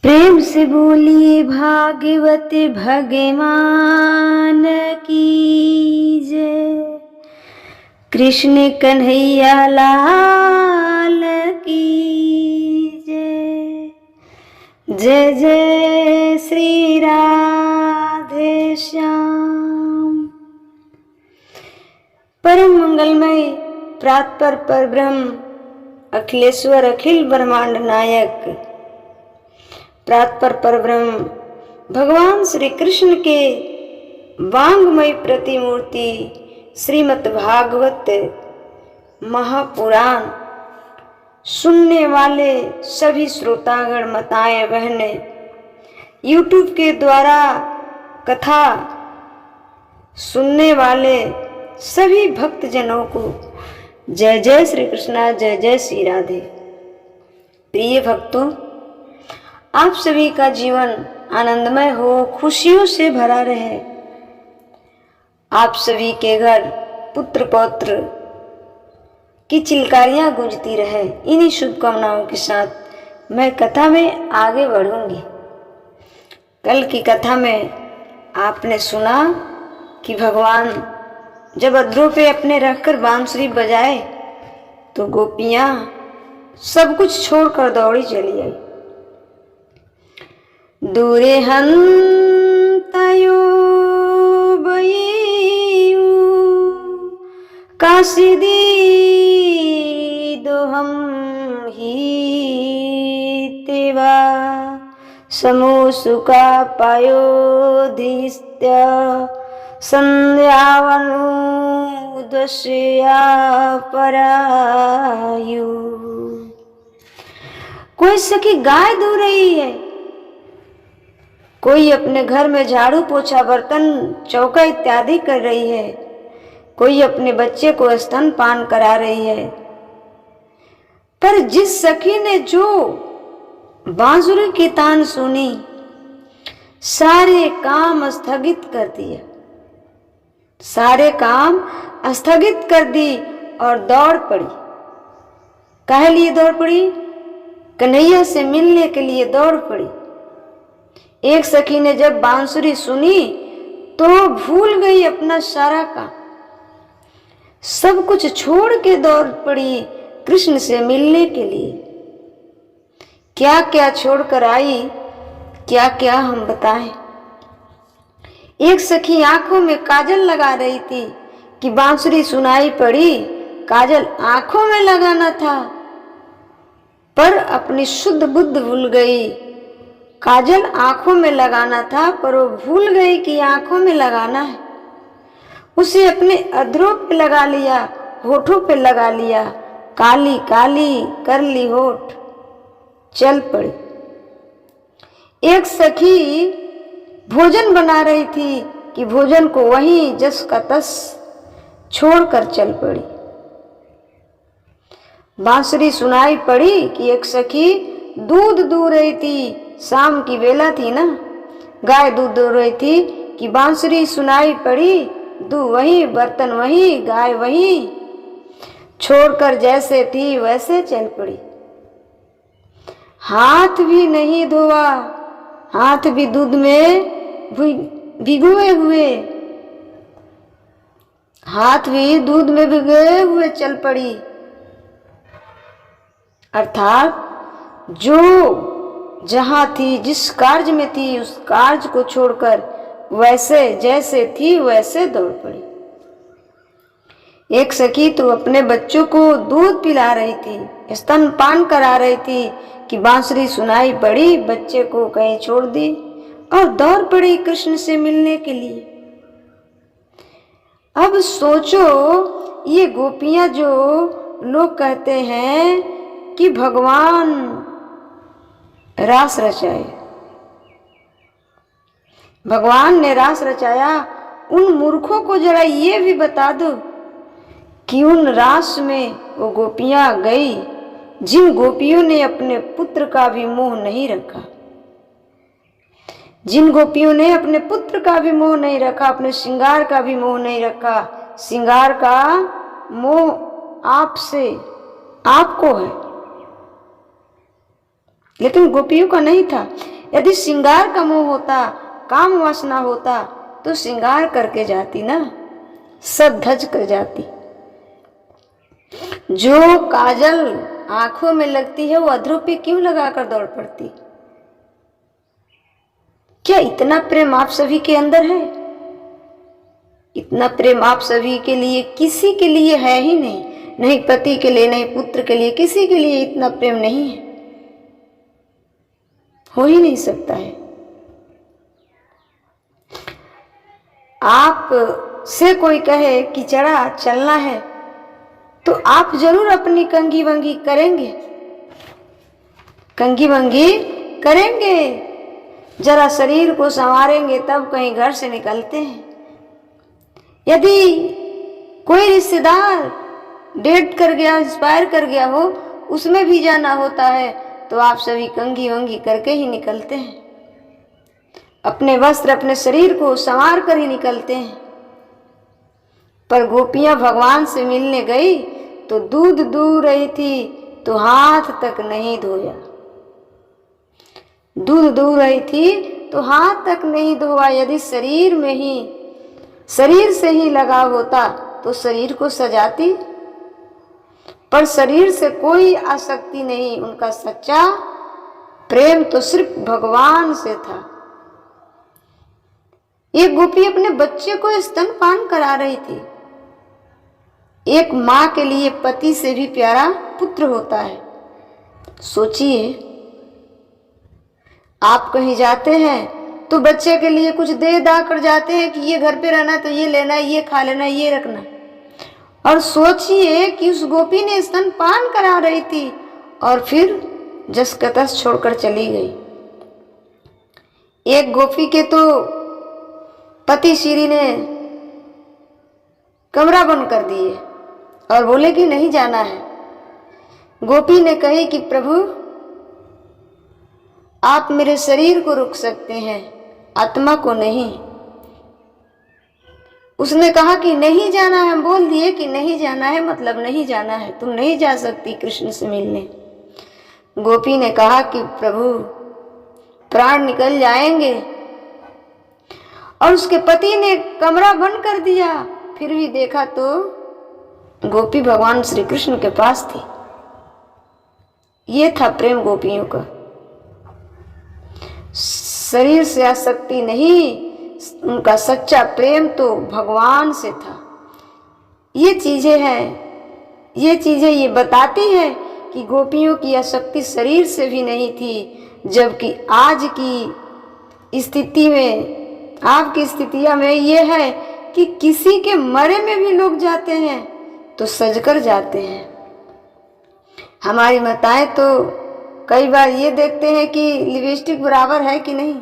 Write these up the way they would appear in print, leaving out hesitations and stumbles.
प्रेम से बोलिए भागवत भगवान की जय। कृष्ण कन्हैया लाल की जय। जय जय श्री राधे श्याम। परम मंगलमय प्रातपर परब्रह्म अखिलेश्वर अखिल ब्रह्मांड नायक प्रातपर परब्रह्म भगवान श्री कृष्ण के वांगमय प्रतिमूर्ति श्रीमद् भागवत महापुराण सुनने वाले सभी श्रोतागण माताएं बहनें, यूट्यूब के द्वारा कथा सुनने वाले सभी भक्तजनों को जय जय श्री कृष्णा, जय जय श्री राधे। प्रिय भक्तों, आप सभी का जीवन आनंदमय हो, खुशियों से भरा रहे। आप सभी के घर पुत्र पौत्र की चिलकारियां गूंजती रहे। इन्हीं शुभकामनाओं के साथ मैं कथा में आगे बढ़ूंगी। कल की कथा में आपने सुना कि भगवान जब अद्रों पे अपने रखकर बांसुरी बजाए तो गोपियां सब कुछ छोड़कर दौड़ी चली आई। दूरे हंतयो बयेयु काशिदी दोहम ही तेवा समोसुका पायोधिस्त्य संध्यावनुदस्या परायु। कोई सखी गाय दूह रही है, कोई अपने घर में झाड़ू पोछा बर्तन चौका इत्यादि कर रही है, कोई अपने बच्चे को स्तनपान करा रही है। पर जिस सखी ने जो बांसुरी की तान सुनी, सारे काम स्थगित कर दिया, सारे काम स्थगित कर दी और दौड़ पड़ी। काहे लिए दौड़ पड़ी? कन्हैया से मिलने के लिए दौड़ पड़ी। एक सखी ने जब बांसुरी सुनी तो भूल गई अपना सारा काम, सब कुछ छोड़ के दौड़ पड़ी कृष्ण से मिलने के लिए। क्या क्या छोड़कर आई, क्या क्या हम बताएं। एक सखी आंखों में काजल लगा रही थी कि बांसुरी सुनाई पड़ी। काजल आंखों में लगाना था पर अपनी शुद्ध बुद्ध भूल गई। काजल आंखों में लगाना था पर वो भूल गई कि आंखों में लगाना है। उसे अपने अधरों पे लगा लिया, होठों पे लगा लिया, काली काली कर ली होठ, चल पड़ी। एक सखी भोजन बना रही थी कि भोजन को वहीं जस का तस छोड़कर चल पड़ी। बांसुरी सुनाई पड़ी कि एक सखी दूध दूह रही थी, शाम की बेला थी ना, गाय दूध दूह रही थी कि बांसुरी सुनाई पड़ी। दूध वहीं, बर्तन वहीं, गाय वहीं, छोड़कर जैसे थी वैसे चल पड़ी। हाथ भी नहीं धोआ, हाथ भी दूध में भिगोए हुए, हाथ भी दूध में भिगोए हुए चल पड़ी। अर्थात जो जहां थी, जिस कार्य में थी, उस कार्य को छोड़कर वैसे जैसे थी वैसे दौड़ पड़ी। एक सखी तो अपने बच्चों को दूध पिला रही थी, स्तनपान करा रही थी कि बांसुरी सुनाई पड़ी, बच्चे को कहीं छोड़ दी और दौड़ पड़ी कृष्ण से मिलने के लिए। अब सोचो, ये गोपियां जो लोग कहते हैं कि भगवान रास रचाए, भगवान ने रास रचाया, उन मूर्खों को जरा ये भी बता दो कि उन रास में वो गोपियां गई जिन गोपियों ने अपने पुत्र का भी मोह नहीं रखा, जिन गोपियों ने अपने पुत्र का भी मोह नहीं रखा, अपने श्रृंगार का भी मोह नहीं रखा। श्रृंगार का मोह आपसे आपको है, लेकिन गोपियों का नहीं था। यदि श्रृंगार का मोह होता, काम वासना होता, तो श्रृंगार करके जाती ना, सज धज कर जाती। जो काजल आंखों में लगती है वो अधरों पे क्यों लगाकर दौड़ पड़ती? क्या इतना प्रेम आप सभी के अंदर है? इतना प्रेम आप सभी के लिए किसी के लिए है ही नहीं, नहीं पति के लिए, नहीं पुत्र के लिए, किसी के लिए इतना प्रेम नहीं है, हो ही नहीं सकता है। आप से कोई कहे कि चढ़ा चलना है तो आप जरूर अपनी कंघी वंगी करेंगे, कंघी वंगी करेंगे, जरा शरीर को संवारेंगे तब कहीं घर से निकलते हैं। यदि कोई रिश्तेदार डेट कर गया, एक्सपायर कर गया हो, उसमें भी जाना होता है तो आप सभी कंघी वंगी करके ही निकलते हैं, अपने वस्त्र अपने शरीर को संवार कर ही निकलते हैं। पर गोपियां भगवान से मिलने गई तो दूध दूह रही थी तो हाथ तक नहीं धोया, दूध दूह रही थी तो हाथ तक नहीं धोआ। यदि शरीर में ही, शरीर से ही लगाव होता तो शरीर को सजाती, पर शरीर से कोई आसक्ति नहीं, उनका सच्चा प्रेम तो सिर्फ भगवान से था। एक गोपी अपने बच्चे को स्तनपान करा रही थी। एक माँ के लिए पति से भी प्यारा पुत्र होता है। सोचिए, आप कहीं जाते हैं तो बच्चे के लिए कुछ दे दा कर जाते हैं कि ये घर पे रहना तो ये लेना, ये खा लेना, ये रखना। और सोचिए कि उस गोपी ने स्तनपान करा रही थी और फिर जस का तस छोड़कर चली गई। एक गोपी के तो पति श्री ने कमरा बंद कर दिए और बोले कि नहीं जाना है। गोपी ने कही कि प्रभु आप मेरे शरीर को रोक सकते हैं, आत्मा को नहीं। उसने कहा कि नहीं जाना है, हम बोल दिए कि नहीं जाना है, मतलब नहीं जाना है, तुम नहीं जा सकती कृष्ण से मिलने। गोपी ने कहा कि प्रभु प्राण निकल जाएंगे, और उसके पति ने कमरा बंद कर दिया। फिर भी देखा तो गोपी भगवान श्री कृष्ण के पास थी। ये था प्रेम गोपियों का। शरीर से आसक्ति नहीं, उनका सच्चा प्रेम तो भगवान से था। ये चीजें हैं, ये चीजें ये बताती है कि गोपियों की आसक्ति शरीर से भी नहीं थी, जबकि आज की स्थिति में, आपकी स्थितियां में ये है कि किसी के मरे में भी लोग जाते हैं तो सजकर जाते हैं। हमारी माताएं तो कई बार ये देखते हैं कि लिपस्टिक बराबर है कि नहीं,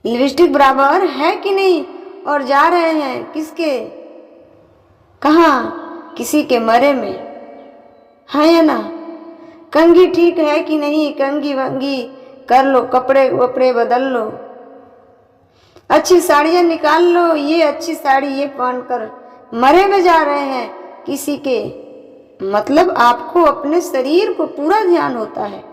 लिपस्टिक बराबर है कि नहीं, और जा रहे हैं किसके, कहाँ, किसी के मरे में, है या ना। कंघी ठीक है कि नहीं, कंघी वंगी कर लो, कपड़े वपड़े बदल लो, अच्छी साड़ियाँ निकाल लो, ये अच्छी साड़ी ये पहनकर मरे में जा रहे हैं किसी के। मतलब आपको अपने शरीर को पूरा ध्यान होता है,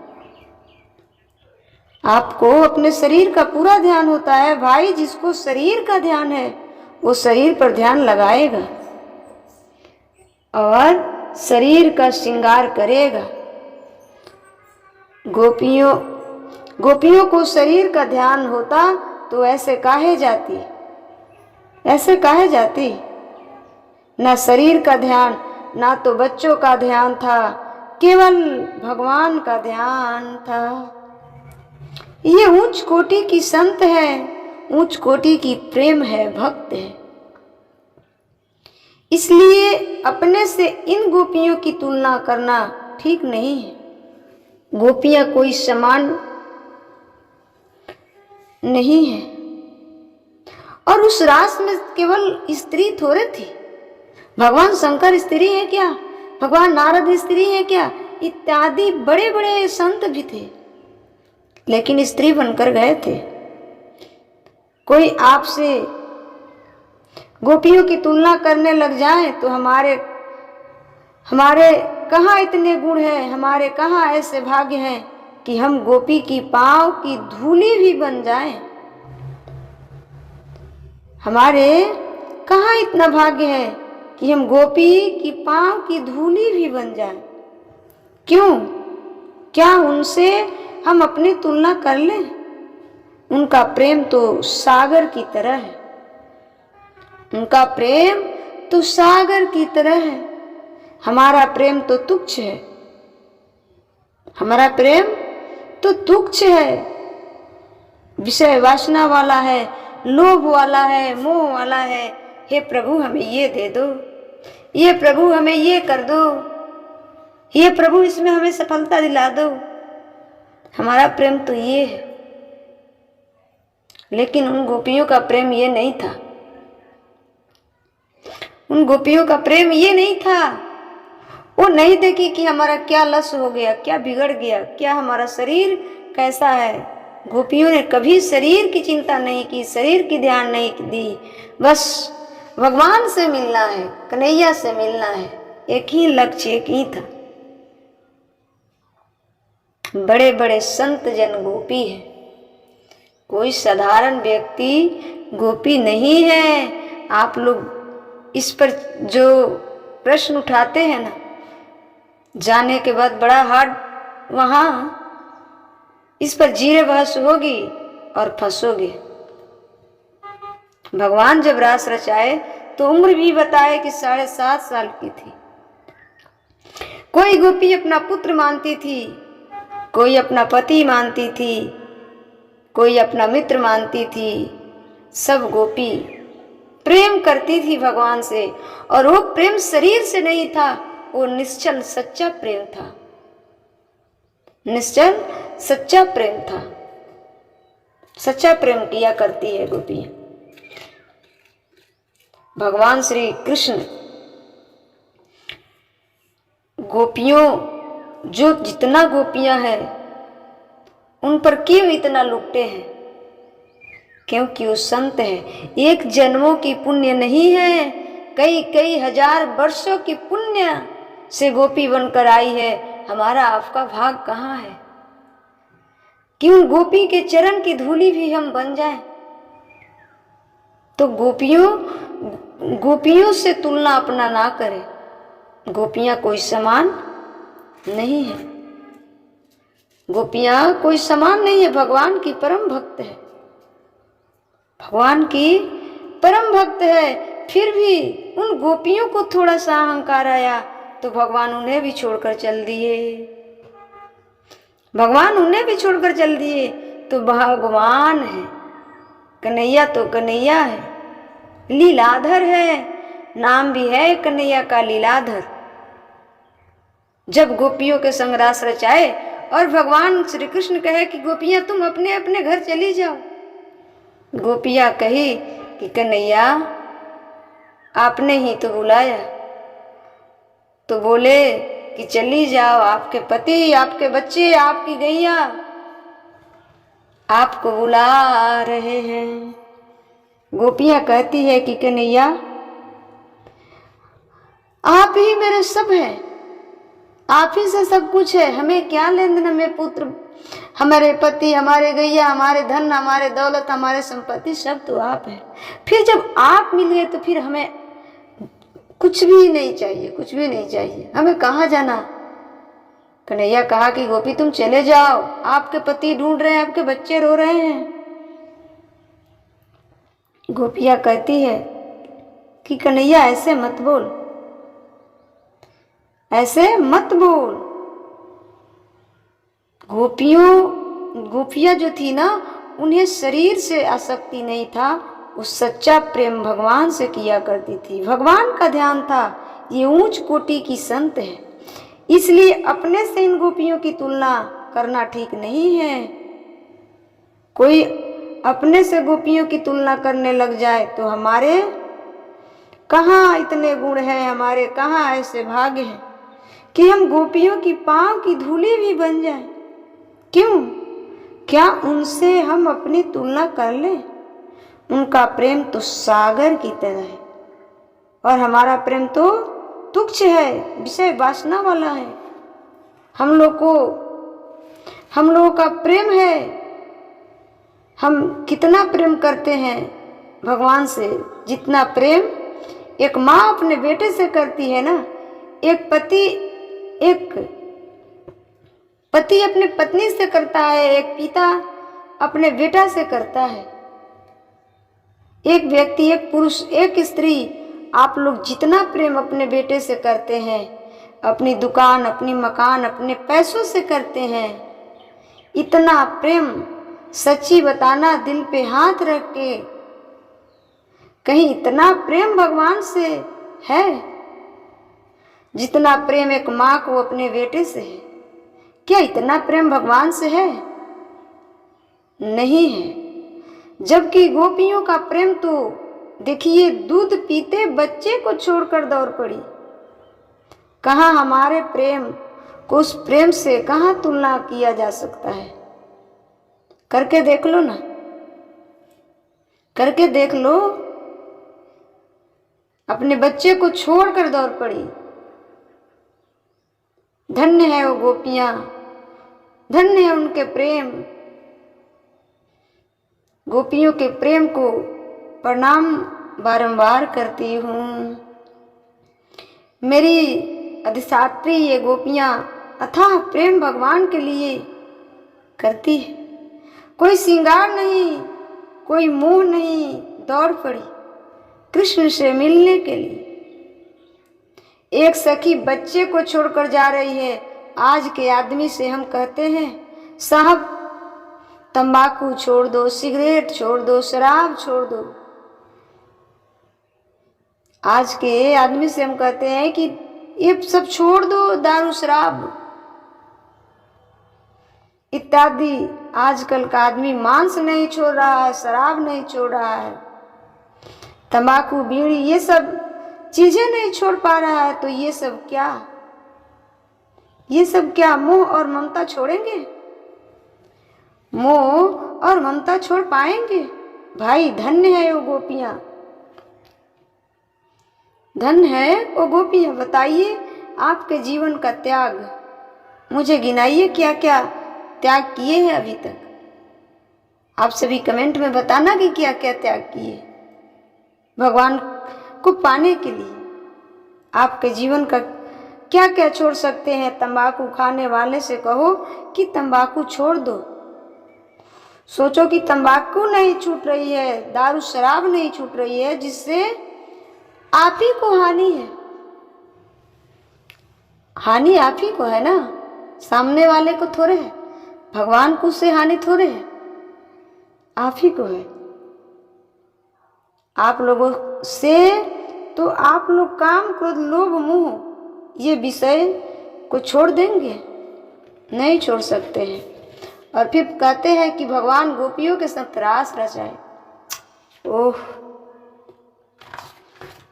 आपको अपने शरीर का पूरा ध्यान होता है। भाई, जिसको शरीर का ध्यान है वो शरीर पर ध्यान लगाएगा और शरीर का श्रृंगार करेगा। गोपियों को शरीर का ध्यान होता तो ऐसे काहे जाती, ऐसे काहे जाती। ना शरीर का ध्यान, ना तो बच्चों का ध्यान था, केवल भगवान का ध्यान था। ये उच्च कोटि की संत है, उच्च कोटि की प्रेम है, भक्त है। इसलिए अपने से इन गोपियों की तुलना करना ठीक नहीं है। गोपियां कोई समान नहीं है, और उस रास में केवल स्त्री थोड़े थी। भगवान शंकर स्त्री है क्या, भगवान नारद स्त्री है क्या, इत्यादि बड़े बड़े संत भी थे, लेकिन स्त्री बनकर गए थे। कोई आपसे गोपियों की तुलना करने लग जाए तो हमारे कहाँ इतने गुण हैं, हमारे कहाँ ऐसे भाग्य हैं कि हम गोपी की पांव की धूली भी बन जाएं। हमारे कहाँ इतना भाग्य है कि हम गोपी की पांव की धूली भी बन जाएं। क्यों? क्या उनसे हम अपनी तुलना कर लें? उनका प्रेम तो सागर की तरह है, उनका प्रेम तो सागर की तरह है। हमारा प्रेम तो तुच्छ है, हमारा प्रेम तो तुच्छ है, विषय वासना वाला है, लोभ वाला है, मोह वाला है। हे प्रभु हमें ये दे दो, ये प्रभु हमें ये कर दो, ये प्रभु इसमें हमें सफलता दिला दो। हमारा प्रेम तो ये है। लेकिन उन गोपियों का प्रेम ये नहीं था, उन गोपियों का प्रेम ये नहीं था। वो नहीं देखी कि हमारा क्या लस हो गया, क्या बिगड़ गया, क्या हमारा शरीर कैसा है। गोपियों ने कभी शरीर की चिंता नहीं की, शरीर की ध्यान नहीं दी। बस भगवान से मिलना है, कन्हैया से मिलना है, एक ही लक्ष्य, एक ही था। बड़े बड़े संत जन गोपी है, कोई साधारण व्यक्ति गोपी नहीं है। आप लोग इस पर जो प्रश्न उठाते हैं ना, जाने के बाद बड़ा हार्ड, वहां इस पर जीरे बहस होगी और फंसोगे। भगवान जब रास रचाए तो उम्र भी बताए कि 7.5 साल की थी। कोई गोपी अपना पुत्र मानती थी, कोई अपना पति मानती थी, कोई अपना मित्र मानती थी। सब गोपी प्रेम करती थी भगवान से, और वो प्रेम शरीर से नहीं था, वो निश्चल सच्चा प्रेम था, निश्चल सच्चा प्रेम था। सच्चा प्रेम किया करती है गोपी। भगवान श्री कृष्ण गोपियों, जो जितना गोपियां हैं उन पर क्यों इतना लुटते हैं? क्योंकि वो संत है। एक जन्मों की पुण्य नहीं है, कई कई हजार वर्षों की पुण्य से गोपी बनकर आई है। हमारा आपका भाग कहाँ है? क्यों गोपी के चरण की धूली भी हम बन जाएं? तो गोपियों से तुलना अपना ना करें। गोपियां कोई समान नहीं है, गोपियां कोई समान नहीं है। भगवान की परम भक्त है, भगवान की परम भक्त है। फिर भी उन गोपियों को थोड़ा सा अहंकार आया तो भगवान उन्हें भी छोड़कर चल दिए, भगवान उन्हें भी छोड़कर चल दिए। तो भगवान है, कन्हैया तो कन्हैया है, लीलाधर है, नाम भी है कन्हैया का लीलाधर। जब गोपियों के संग रास रचाए और भगवान श्री कृष्ण कहे कि गोपियां तुम अपने अपने घर चली जाओ, गोपियां कही कि कन्हैया आपने ही तो बुलाया। तो बोले कि चली जाओ, आपके पति, आपके बच्चे, आपकी गैया आपको बुला रहे हैं। गोपियां कहती है कि कन्हैया आप ही मेरे सब है, आप ही से सब कुछ है, हमें क्या लेन देन, हमें पुत्र, हमारे पति, हमारे गैया, हमारे धन, हमारे दौलत, हमारे संपत्ति सब तो आप है। फिर जब आप मिल गए तो फिर हमें कुछ भी नहीं चाहिए, कुछ भी नहीं चाहिए, हमें कहाँ जाना। कन्हैया कहा कि गोपी तुम चले जाओ, आपके पति ढूंढ रहे हैं, आपके बच्चे रो रहे हैं। गोपियां कहती है कि कन्हैया ऐसे मत बोल, ऐसे मत बोल। गोपियां जो थी ना, उन्हें शरीर से आसक्ति नहीं था, वो सच्चा प्रेम भगवान से किया करती थी, भगवान का ध्यान था। ये ऊंच कोटि की संत है, इसलिए अपने से इन गोपियों की तुलना करना ठीक नहीं है। कोई अपने से गोपियों की तुलना करने लग जाए तो हमारे कहाँ इतने गुण हैं, हमारे कहाँ ऐसे भाग्य हैं कि हम गोपियों की पांव की धूली भी बन जाएं। क्यों? क्या उनसे हम अपनी तुलना कर लें? उनका प्रेम तो सागर की तरह है और हमारा प्रेम तो तुच्छ है, विषय वासना वाला है। हम लोग को हम लोगों का प्रेम है, हम कितना प्रेम करते हैं भगवान से, जितना प्रेम एक माँ अपने बेटे से करती है ना, एक पति अपने पत्नी से करता है, एक पिता अपने बेटा से करता है, एक व्यक्ति, एक पुरुष, एक स्त्री, आप लोग जितना प्रेम अपने बेटे से करते हैं, अपनी दुकान, अपनी मकान, अपने पैसों से करते हैं, इतना प्रेम सच्ची बताना, दिल पे हाथ रख के, कहीं इतना प्रेम भगवान से है जितना प्रेम एक माँ को अपने बेटे से है? क्या इतना प्रेम भगवान से है? नहीं है। जबकि गोपियों का प्रेम तो देखिए, दूध पीते बच्चे को छोड़कर दौड़ पड़ी। कहाँ हमारे प्रेम को उस प्रेम से कहाँ तुलना किया जा सकता है? करके देख लो ना, करके देख लो। अपने बच्चे को छोड़कर दौड़ पड़ी। धन्य है वो गोपियां, धन्य है उनके प्रेम। गोपियों के प्रेम को प्रणाम बारंबार करती हूँ। मेरी अधिष्ठात्री ये गोपियां अथाह प्रेम भगवान के लिए करती है। कोई श्रृंगार नहीं, कोई मोह नहीं, दौड़ पड़ी कृष्ण से मिलने के लिए। एक सखी बच्चे को छोड़कर जा रही है। आज के आदमी से हम कहते हैं, साहब तंबाकू छोड़ दो, सिगरेट छोड़ दो, शराब छोड़ दो। आज के आदमी से हम कहते हैं कि ये सब छोड़ दो, दारू शराब इत्यादि। आजकल का आदमी मांस नहीं छोड़ रहा है, शराब नहीं छोड़ रहा है, तंबाकू, बीड़ी, ये सब चीजें नहीं छोड़ पा रहा है। तो ये सब क्या मोह और ममता छोड़ेंगे? मोह और ममता छोड़ पाएंगे? भाई धन्य है वो गोपियां, धन्य है वो गोपियां। बताइए आपके जीवन का त्याग, मुझे गिनाइए क्या क्या त्याग किए हैं अभी तक। आप सभी कमेंट में बताना कि क्या क्या त्याग किए भगवान को पाने के लिए। आपके जीवन का क्या क्या छोड़ सकते हैं? तंबाकू खाने वाले से कहो कि तंबाकू छोड़ दो। सोचो कि तंबाकू नहीं छूट रही है, दारू शराब नहीं छूट रही है, जिससे आप ही को हानि है। हानि आप ही को है ना, सामने वाले को थोड़े है। भगवान को उससे हानि थोड़े है, आप ही को है। आप लोगों से तो आप लोग काम, क्रोध, लोभ, मोह ये विषय को छोड़ देंगे? नहीं छोड़ सकते हैं। और फिर कहते हैं कि भगवान गोपियों के साथ रास रचाए। ओह,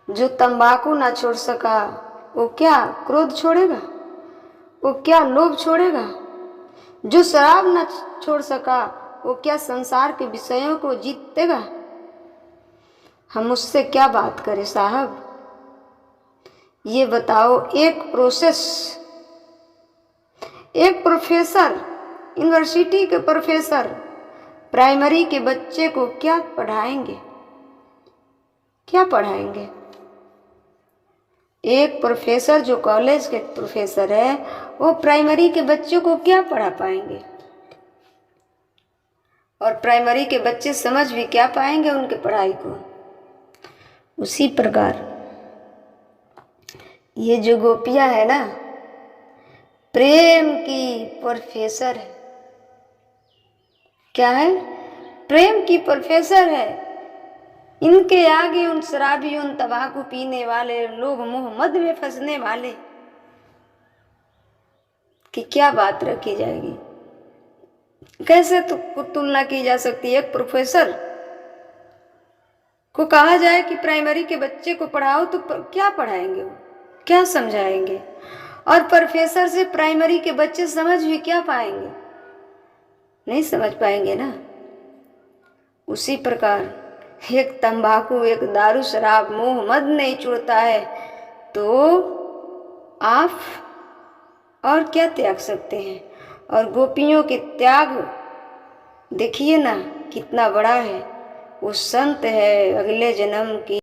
जो तंबाकू ना छोड़ सका वो क्या क्रोध छोड़ेगा? वो क्या लोभ छोड़ेगा? जो शराब ना छोड़ सका वो क्या संसार के विषयों को जीतेगा? हम उससे क्या बात करें साहब? ये बताओ, एक प्रोफेसर, यूनिवर्सिटी के प्रोफेसर प्राइमरी के बच्चे को क्या पढ़ाएंगे? क्या पढ़ाएंगे? एक प्रोफेसर जो कॉलेज के प्रोफेसर है, वो प्राइमरी के बच्चों को क्या पढ़ा पाएंगे? और प्राइमरी के बच्चे समझ भी क्या पाएंगे उनके पढ़ाई को? उसी प्रकार ये जो गोपियां है ना, प्रेम की प्रोफेसर है। क्या है? प्रेम की प्रोफेसर है। इनके आगे उन शराबी, उन तंबाकू पीने वाले, लोभ मोह मद में फंसने वाले की क्या बात रखी जाएगी? कैसे तो तुलना की जा सकती है? एक प्रोफेसर को कहा जाए कि प्राइमरी के बच्चे को पढ़ाओ तो क्या पढ़ाएंगे वो? क्या समझाएंगे? और प्रोफेसर से प्राइमरी के बच्चे समझ भी क्या पाएंगे? नहीं समझ पाएंगे ना। उसी प्रकार एक तंबाकू, एक दारू, शराब, मोह मद नहीं छूटता है तो आप और क्या त्याग सकते हैं? और गोपियों के त्याग देखिए ना कितना बड़ा है। वो संत है अगले जन्म की